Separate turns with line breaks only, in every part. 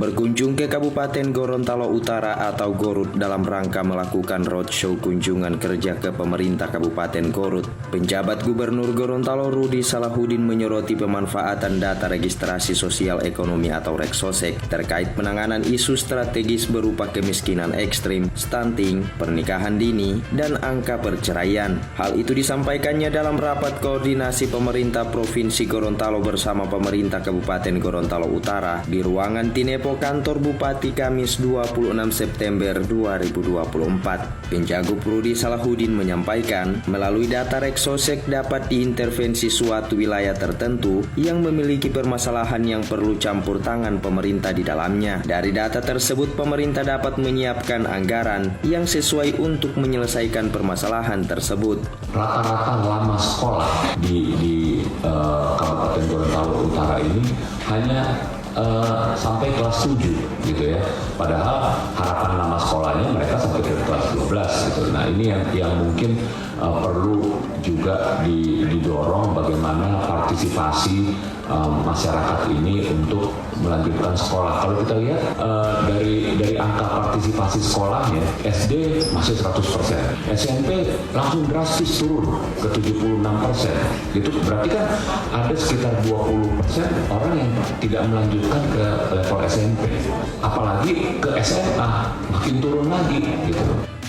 berkunjung ke Kabupaten Gorontalo Utara atau Gorut dalam rangka melakukan roadshow kunjungan kerja ke pemerintah Kabupaten Gorut. Penjabat Gubernur Gorontalo Rudi Salahuddin menyoroti pemanfaatan data registrasi sosial ekonomi atau Reksosek terkait penanganan isu strategis berupa kemiskinan ekstrim, stunting, pernikahan dini, dan angka perceraian. Hal itu disampaikannya dalam rapat koordinasi pemerintah Provinsi Gorontalo bersama pemerintah Kabupaten Gorontalo Utara di ruangan Tinepo Kantor Bupati Kamis 26 September 2024. Penjago Rudi Salahuddin menyampaikan, melalui data Reksosek dapat diintervensi suatu wilayah tertentu yang memiliki permasalahan yang perlu campur tangan pemerintah di dalamnya. Dari data tersebut, pemerintah dapat menyiapkan anggaran yang sesuai untuk menyelesaikan permasalahan tersebut.
Rata-rata lama sekolah di Kabupaten Gorontalo Utara ini hanya sampai kelas 7 gitu ya. Padahal harapan lama sekolahnya mereka sampai ke kelas 12 gitu. Nah, ini yang mungkin perlu juga didorong bagaimana partisipasi masyarakat ini untuk melanjutkan sekolah. Kalau kita lihat dari angka partisipasi sekolahnya, SD masih 100%, SMP langsung drastis turun ke 76%. Itu berarti kan ada sekitar 20% orang yang tidak melanjutkan ke level SMP. Apalagi ke SMA makin turun lagi gitu.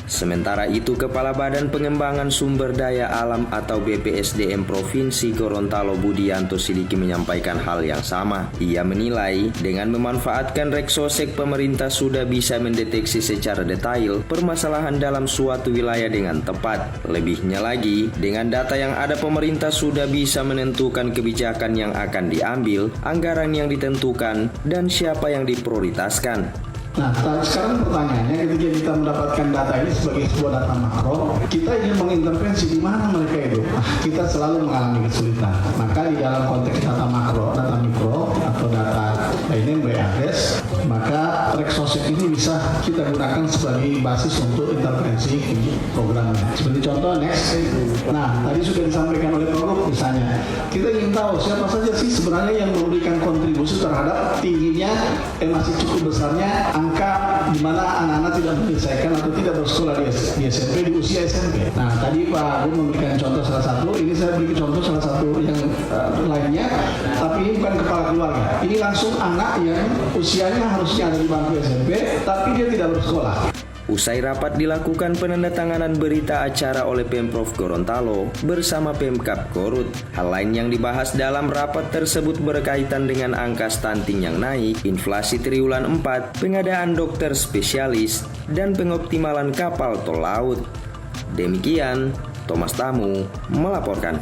Sementara itu, Kepala Badan Pengembangan Sumber Daya Alam atau BPSDM Provinsi Gorontalo Budianto Sidiki menyampaikan hal yang sama. Ia menilai dengan memanfaatkan Reksosek pemerintah sudah bisa mendeteksi secara detail permasalahan dalam suatu wilayah dengan tepat. Lebihnya lagi, dengan data yang ada pemerintah sudah bisa menentukan kebijakan yang akan diambil, anggaran yang ditentukan, dan siapa yang diprioritaskan.
Nah, sekarang pertanyaannya, ketika kita mendapatkan data ini sebagai sebuah data makro, kita ingin mengintervensi di mana mereka itu. Kita selalu mengalami kesulitan. Maka di dalam konteks data makro, data mikro, atau data lainnya by address, maka Reksosek ini bisa kita gunakan sebagai basis untuk intervensi programnya. Seperti contoh next. Nah, tadi sudah disampaikan oleh Prof misalnya, kita ingin tahu siapa saja sih sebenarnya yang memberikan kontribusi terhadap tingginya masih cukup besarnya angka di mana anak-anak tidak menyelesaikan atau tidak bersekolah di SMP, di usia SMP. Nah, tadi Pak Gun memberikan contoh salah satu, ini saya beri contoh salah satu yang lainnya, tapi ini bukan kepala keluarga. Ini langsung anak yang usianya harusnya ada di bangku SMP, tapi dia tidak bersekolah.
Usai rapat dilakukan penandatanganan berita acara oleh Pemprov Gorontalo bersama Pemkab Gorut. Hal lain yang dibahas dalam rapat tersebut berkaitan dengan angka stunting yang naik, inflasi triwulan 4, pengadaan dokter spesialis, dan pengoptimalan kapal tol laut. Demikian, Thomas Tamu melaporkan.